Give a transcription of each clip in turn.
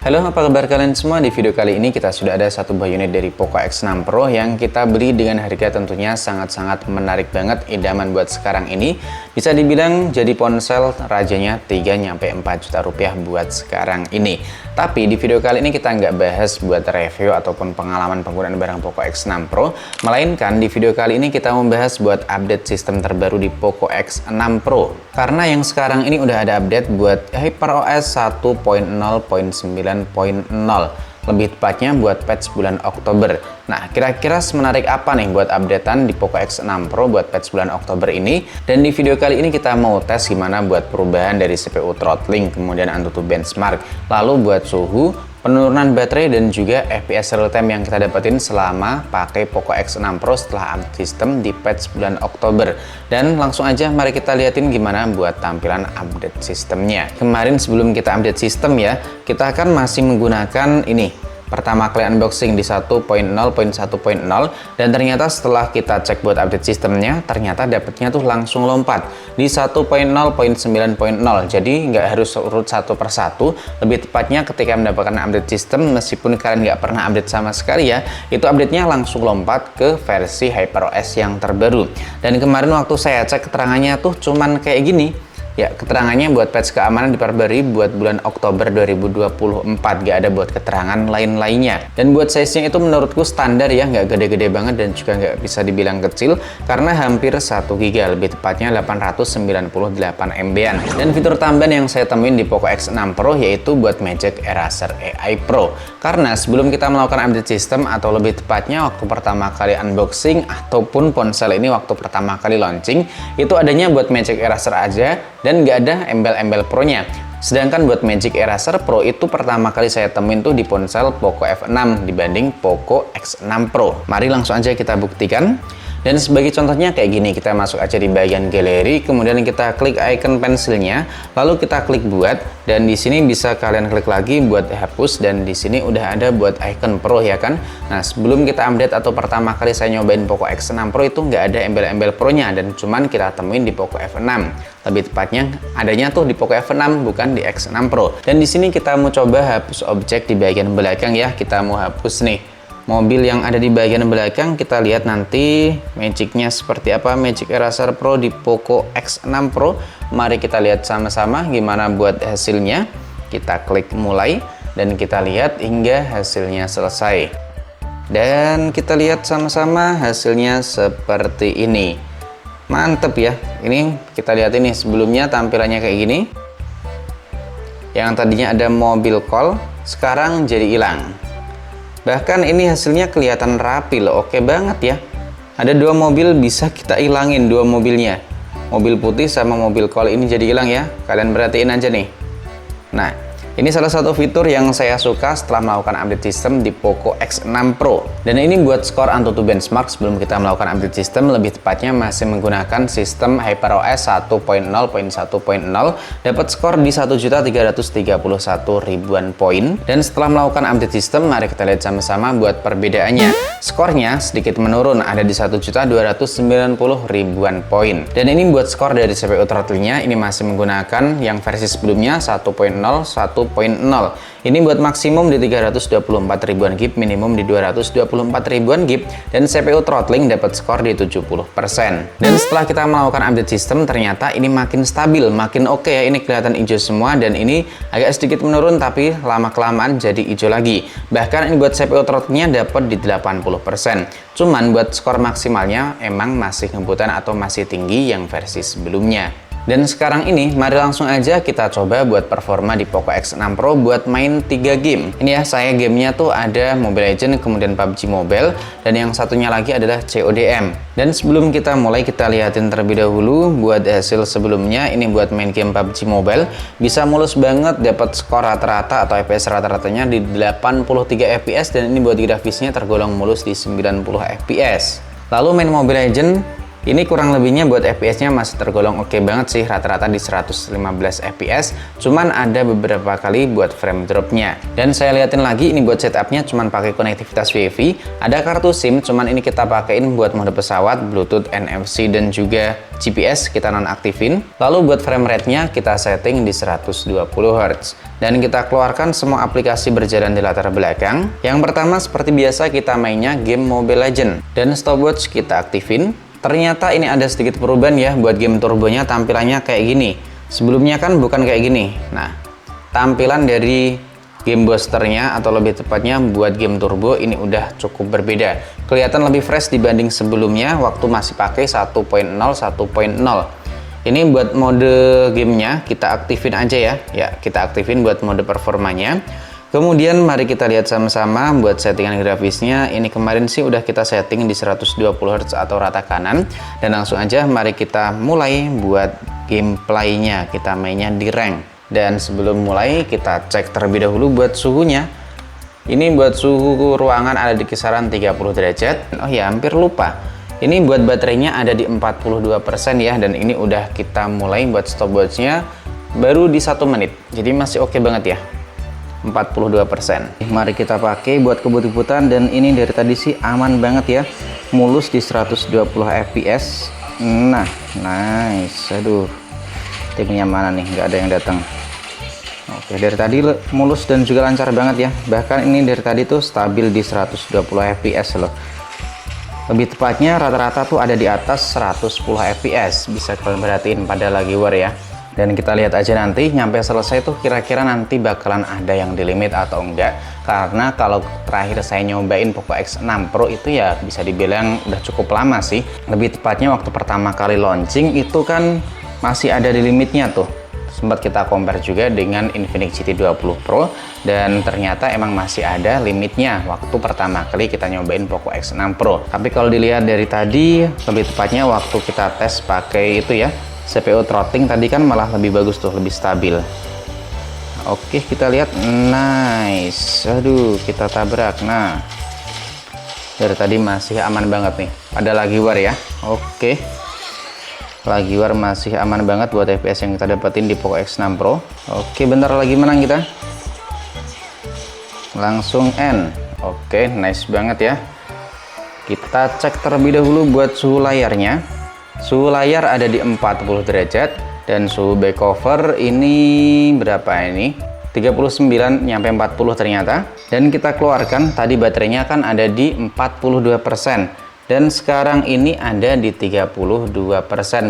Halo, apa kabar kalian semua? Di video kali ini kita sudah ada satu buah unit dari Poco X6 Pro yang kita beli dengan harga tentunya sangat-sangat menarik banget, idaman buat sekarang ini. Bisa dibilang jadi ponsel rajanya 3-4 juta rupiah buat sekarang ini. Tapi di video kali ini kita nggak bahas buat review ataupun pengalaman penggunaan barang Poco X6 Pro, melainkan di video kali ini kita membahas buat update sistem terbaru di Poco X6 Pro. Karena yang sekarang ini udah ada update buat HyperOS 1.0.9.0, lebih tepatnya buat patch bulan Oktober. Nah, kira-kira semenarik apa nih buat updatean di Poco X6 Pro buat patch bulan Oktober ini? Dan di video kali ini kita mau tes gimana buat perubahan dari CPU throttling, kemudian AnTuTu benchmark, lalu buat suhu, penurunan baterai, dan juga FPS real time yang kita dapetin selama pakai Poco X6 Pro setelah update sistem di patch bulan Oktober. Dan langsung aja mari kita liatin gimana buat tampilan update sistemnya. Kemarin sebelum kita update sistem ya, kita akan masih menggunakan ini. Pertama kali unboxing di 1.0.1.0 dan ternyata setelah kita cek buat update sistemnya, ternyata dapetnya tuh langsung lompat di 1.0.9.0. Jadi nggak harus urut satu persatu, lebih tepatnya ketika mendapatkan update sistem, meskipun kalian nggak pernah update sama sekali ya, itu update-nya langsung lompat ke versi HyperOS yang terbaru. Dan kemarin waktu saya cek keterangannya tuh cuman kayak gini. Ya, keterangannya buat patch keamanan diperbarui buat bulan Oktober 2024, gak ada buat keterangan lain-lainnya. Dan buat size-nya itu menurutku standar ya, nggak gede-gede banget dan juga nggak bisa dibilang kecil, karena hampir 1 GB, lebih tepatnya 898 MB-an. Dan fitur tambahan yang saya temuin di Poco X6 Pro yaitu buat Magic Eraser AI Pro. Karena sebelum kita melakukan update sistem, atau lebih tepatnya waktu pertama kali unboxing ataupun ponsel ini waktu pertama kali launching, itu adanya buat Magic Eraser aja dan nggak ada embel-embel Pro-nya. Sedangkan buat Magic Eraser Pro itu pertama kali saya temuin tuh di ponsel Poco F6 dibanding Poco X6 Pro. Mari langsung aja kita buktikan. Dan sebagai contohnya kayak gini, kita masuk aja di bagian galeri, kemudian kita klik icon pensilnya, lalu kita klik buat, dan di sini bisa kalian klik lagi buat hapus, dan di sini udah ada buat icon Pro ya kan. Nah, sebelum kita update atau pertama kali saya nyobain Poco X6 Pro itu nggak ada embel-embel Pro-nya, dan cuman kita temuin di Poco F6. Lebih tepatnya adanya tuh di Poco F6 bukan di X6 Pro. Dan di sini kita mau coba hapus objek di bagian belakang ya, kita mau hapus nih mobil yang ada di bagian belakang. Kita lihat nanti magicnya seperti apa Magic Eraser Pro di Poco X6 Pro. Mari kita lihat sama-sama gimana buat hasilnya. Kita klik mulai dan kita lihat hingga hasilnya selesai. Dan kita lihat sama-sama hasilnya seperti ini. Mantep ya. Ini kita lihat ini sebelumnya tampilannya kayak gini. Yang tadinya ada mobil call sekarang jadi hilang. Bahkan ini hasilnya kelihatan rapi loh, oke banget ya. Ada dua mobil bisa kita ilangin, dua mobilnya. Mobil putih sama mobil call ini jadi hilang ya. Kalian perhatiin aja nih. Nah, ini salah satu fitur yang saya suka setelah melakukan update sistem di Poco X6 Pro. Dan ini buat skor AnTuTu benchmark sebelum kita melakukan update sistem, lebih tepatnya masih menggunakan sistem HyperOS 1.0.1.0, dapat skor di 1.331.000-an poin. Dan setelah melakukan update sistem, mari kita lihat sama-sama buat perbedaannya. Skornya sedikit menurun, ada di 1.290.000-an poin. Dan ini buat skor dari CPU throttle-nya, ini masih menggunakan yang versi sebelumnya 1.0.1.0. Ini buat maksimum di 324 ribuan GB, minimum di 224 ribuan GB, dan CPU throttling dapat skor di 70%. Dan setelah kita melakukan update sistem, ternyata ini makin stabil, makin oke ya. Ini kelihatan hijau semua, dan ini agak sedikit menurun, tapi lama-kelamaan jadi hijau lagi. Bahkan ini buat CPU throttling-nya dapat di 80%. Cuman buat skor maksimalnya emang masih ngebutan atau masih tinggi yang versi sebelumnya. Dan sekarang ini mari langsung aja kita coba buat performa di Poco X6 Pro buat main 3 game. Ini ya, saya gamenya tuh ada Mobile Legends, kemudian PUBG Mobile, dan yang satunya lagi adalah CODM. Dan sebelum kita mulai, kita lihatin terlebih dahulu buat hasil sebelumnya. Ini buat main game PUBG Mobile bisa mulus banget, dapat skor rata-rata atau FPS rata-ratanya di 83 FPS, dan ini buat grafisnya tergolong mulus di 90 FPS. Lalu main Mobile Legends Ini kurang lebihnya buat FPS-nya masih tergolong oke banget sih, rata-rata di 115 FPS. Cuman ada beberapa kali buat frame drop-nya. Dan saya liatin lagi, ini buat setup-nya cuman pakai konektivitas WiFi. Ada kartu SIM, cuman ini kita pakein buat mode pesawat, Bluetooth, NFC, dan juga GPS kita nonaktifin. Lalu buat frame rate-nya kita setting di 120 Hz. Dan kita keluarkan semua aplikasi berjalan di latar belakang. Yang pertama seperti biasa kita mainnya game Mobile Legends. Dan stopwatch kita aktifin. Ternyata ini ada sedikit perubahan ya buat game turbonya, tampilannya kayak gini. Sebelumnya kan bukan kayak gini. Nah, tampilan dari game boosternya atau lebih tepatnya buat game turbo ini udah cukup berbeda. Kelihatan lebih fresh dibanding sebelumnya waktu masih pakai 1.0 1.0. Ini buat mode gamenya kita aktifin aja ya. Ya, kita aktifin buat mode performanya. Kemudian mari kita lihat sama-sama buat settingan grafisnya. Ini kemarin sih udah kita setting di 120 Hz atau rata kanan. Dan langsung aja mari kita mulai buat gameplaynya. Kita mainnya di rank. Dan sebelum mulai kita cek terlebih dahulu buat suhunya. Ini buat suhu ruangan ada di kisaran 30 derajat. Oh ya, hampir lupa. Ini buat baterainya ada di 42% ya. Dan ini udah kita mulai buat stopwatchnya baru di 1 menit. Jadi masih oke banget ya. 42%. Mari kita pakai buat kebut-kebutan, dan ini dari tadi sih aman banget ya, mulus di 120 fps. Nah, nice. Aduh, timnya mana nih, nggak ada yang datang. Oke, dari tadi mulus dan juga lancar banget ya, bahkan ini dari tadi tuh stabil di 120 fps loh. Lebih tepatnya rata-rata tuh ada di atas 110 fps, bisa kalian perhatiin pada lagi war ya. Dan kita lihat aja nanti nyampe selesai tuh kira-kira nanti bakalan ada yang di limit atau enggak. Karena kalau terakhir saya nyobain Poco X6 Pro itu ya bisa dibilang udah cukup lama sih. Lebih tepatnya waktu pertama kali launching itu kan masih ada di limitnya tuh. Sempat kita compare juga dengan Infinix GT20 Pro dan ternyata emang masih ada limitnya waktu pertama kali kita nyobain Poco X6 Pro. Tapi kalau dilihat dari tadi, lebih tepatnya waktu kita tes pakai itu ya, CPU throttling tadi kan malah lebih bagus tuh, lebih stabil. Oke, kita lihat. Nice. Aduh, kita tabrak. Nah, dari tadi masih aman banget nih. Ada lagi war ya. Oke. Lagi war masih aman banget buat FPS yang kita dapetin di Poco X6 Pro. Oke, bentar lagi menang kita. Langsung end. Oke, nice banget ya. Kita cek terlebih dahulu buat suhu layarnya. Suhu layar ada di 40 derajat dan suhu back cover ini berapa ini? 39 nyampe 40 ternyata. Dan kita keluarkan tadi baterainya kan ada di 42% dan sekarang ini ada di 32%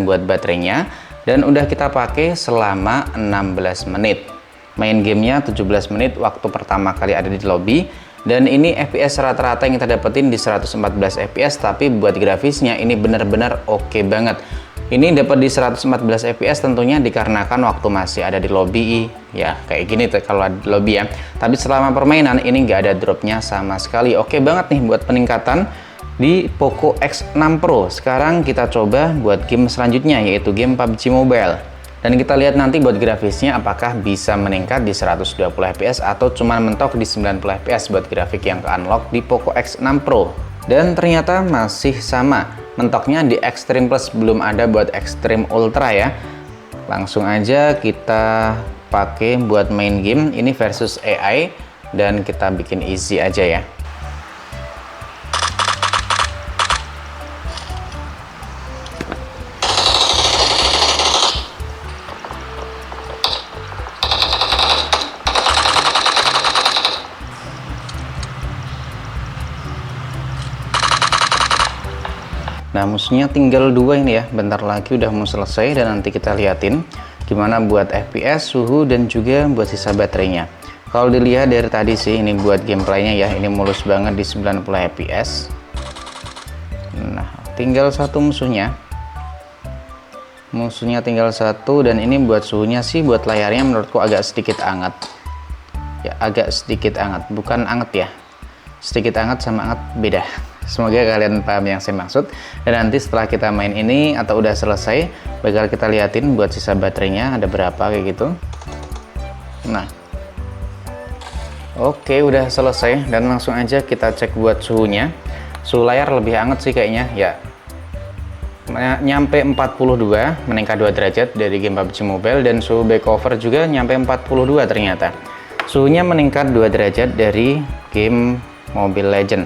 buat baterainya dan udah kita pakai selama 16 menit. Main gamenya 17 menit waktu pertama kali ada di lobby. Dan ini FPS rata-rata yang kita dapetin di 114 fps, tapi buat grafisnya ini benar-benar oke banget. Ini dapat di 114 fps tentunya dikarenakan waktu masih ada di lobby ya kayak gini tuh kalau di lobby ya. Tapi selama permainan ini nggak ada dropnya sama sekali. Oke banget nih buat peningkatan di Poco X6 Pro. Sekarang kita coba buat game selanjutnya yaitu game PUBG Mobile. Dan kita lihat nanti buat grafisnya apakah bisa meningkat di 120 fps atau cuma mentok di 90 fps buat grafik yang ke unlock di Poco X6 Pro. Dan ternyata masih sama, mentoknya di Extreme Plus, belum ada buat Extreme Ultra ya. Langsung aja kita pakai buat main game ini versus AI dan kita bikin easy aja ya. Nah, musuhnya tinggal 2 ini ya, bentar lagi udah mau selesai dan nanti kita liatin gimana buat FPS, suhu, dan juga buat sisa baterainya. Kalau dilihat dari tadi sih, ini buat gameplaynya ya, ini mulus banget di 90 fps. Nah, tinggal satu musuhnya. Musuhnya tinggal satu, dan ini buat suhunya sih, buat layarnya menurutku agak sedikit hangat. Ya, agak sedikit hangat, bukan hangat ya. Sedikit hangat sama hangat beda. Semoga kalian paham yang saya maksud. Dan nanti setelah kita main ini atau udah selesai, bakal kita liatin buat sisa baterainya ada berapa kayak gitu. Nah, oke, udah selesai dan langsung aja kita cek buat suhunya. Suhu layar lebih hangat sih kayaknya ya. nyampe 42, meningkat 2 derajat dari game PUBG Mobile, dan suhu backover juga nyampe 42 ternyata. Suhunya meningkat 2 derajat dari game Mobile Legend.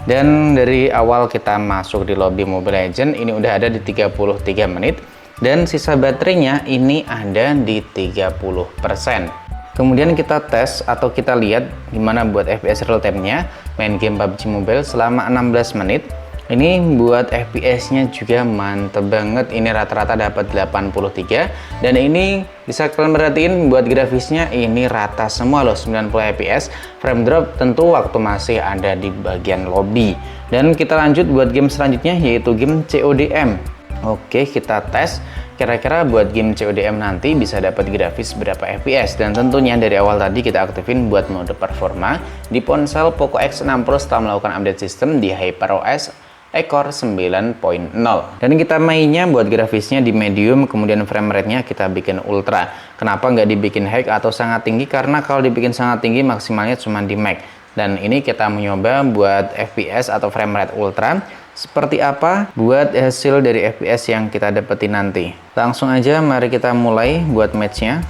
Dan dari awal kita masuk di lobby Mobile Legend ini udah ada di 33 menit, dan sisa baterainya ini ada di 30%. Kemudian kita tes atau kita lihat gimana buat FPS real time-nya main game PUBG Mobile selama 16 menit. Ini buat FPS-nya juga mantep banget. Ini rata-rata dapat 83, dan ini bisa kalian perhatiin buat grafisnya ini rata semua loh, 90 FPS. Frame drop tentu waktu masih ada di bagian lobby. Dan kita lanjut buat game selanjutnya, yaitu game CODM. Oke, kita tes kira-kira buat game CODM nanti bisa dapat grafis berapa FPS, dan tentunya dari awal tadi kita aktifin buat mode performa di ponsel Poco X6 Pro setelah melakukan update sistem di HyperOS Core 9.0. Dan kita mainnya buat grafisnya di medium, kemudian frame rate-nya kita bikin ultra. Kenapa nggak dibikin high atau sangat tinggi? Karena kalau dibikin sangat tinggi maksimalnya cuma di max. Dan ini kita mencoba buat FPS atau frame rate ultra. Seperti apa buat hasil dari FPS yang kita dapetin nanti. Langsung aja mari kita mulai buat matchnya.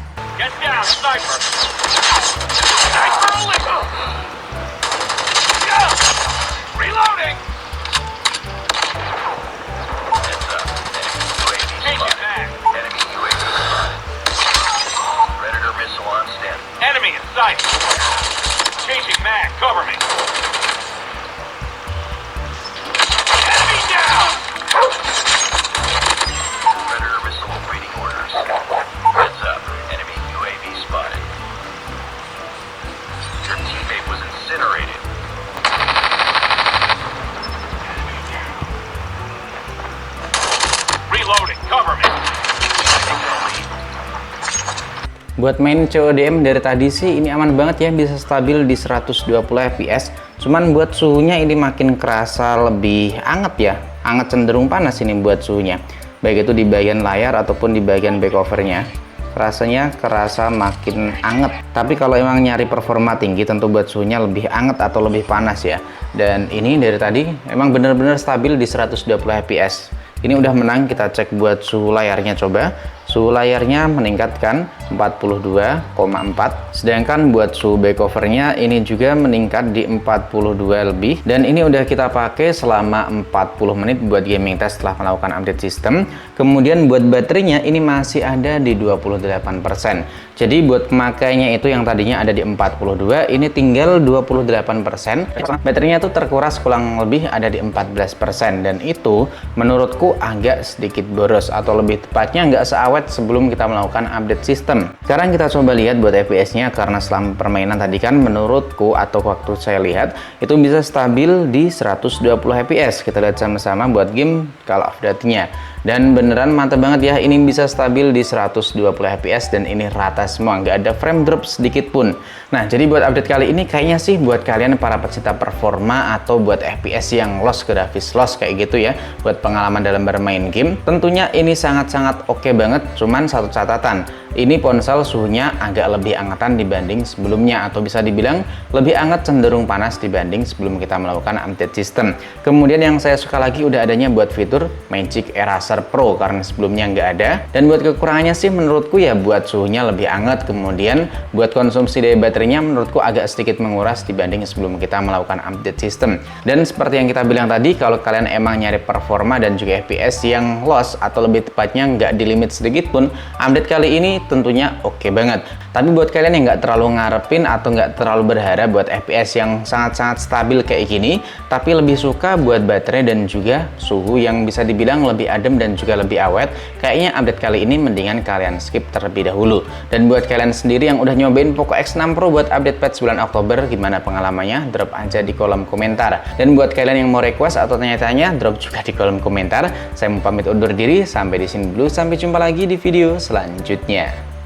Buat main CODM dari tadi sih ini aman banget ya, bisa stabil di 120 fps. Cuman buat suhunya ini makin kerasa lebih anget ya, anget cenderung panas ini buat suhunya. Baik itu di bagian layar ataupun di bagian backovernya. Rasanya kerasa makin anget. Tapi kalau emang nyari performa tinggi tentu buat suhunya lebih anget atau lebih panas ya. Dan ini dari tadi emang bener-bener stabil di 120 fps. Ini udah menang, kita cek buat suhu layarnya coba. Suhu layarnya meningkatkan 42,4, sedangkan buat suhu backovernya ini juga meningkat di 42 lebih. Dan ini udah kita pakai selama 40 menit buat gaming test setelah melakukan update sistem. Kemudian buat baterainya ini masih ada di 28%. Jadi buat pemakainya itu yang tadinya ada di 42, ini tinggal 28%. Baterainya tuh terkuras kurang lebih ada di 14%, dan itu menurutku agak sedikit boros, atau lebih tepatnya nggak seawet sebelum kita melakukan update sistem. Sekarang kita coba lihat buat FPS-nya, karena selama permainan tadi kan menurutku atau waktu saya lihat itu bisa stabil di 120 FPS. Kita lihat sama-sama buat game Call of Duty-nya. Dan beneran mantap banget ya, ini bisa stabil di 120 fps dan ini rata semua, nggak ada frame drop sedikit pun. Nah, jadi buat update kali ini kayaknya sih buat kalian para pecinta performa atau buat FPS yang lost, grafis lost kayak gitu ya, buat pengalaman dalam bermain game, tentunya ini sangat-sangat oke banget. Cuman satu catatan, ini ponsel suhunya agak lebih angkatan dibanding sebelumnya, atau bisa dibilang lebih hangat cenderung panas dibanding sebelum kita melakukan update sistem. Kemudian yang saya suka lagi udah adanya buat fitur Magic Eraser Pro, karena sebelumnya nggak ada. Dan buat kekurangannya sih menurutku ya buat suhunya lebih hangat, kemudian buat konsumsi daya baterainya menurutku agak sedikit menguras dibanding sebelum kita melakukan update sistem. Dan seperti yang kita bilang tadi, kalau kalian emang nyari performa dan juga FPS yang lost atau lebih tepatnya nggak di limit sedikit pun, update kali ini tentunya oke banget. Tapi buat kalian yang nggak terlalu ngarepin atau nggak terlalu berharap buat FPS yang sangat-sangat stabil kayak gini, tapi lebih suka buat baterai dan juga suhu yang bisa dibilang lebih adem dan juga lebih awet, kayaknya update kali ini mendingan kalian skip terlebih dahulu. Dan buat kalian sendiri yang udah nyobain Poco X6 Pro buat update patch bulan Oktober, gimana pengalamannya? Drop aja di kolom komentar. Dan buat kalian yang mau request atau tanya-tanya, drop juga di kolom komentar. Saya mau pamit undur diri, sampai di sini dulu, sampai jumpa lagi di video selanjutnya.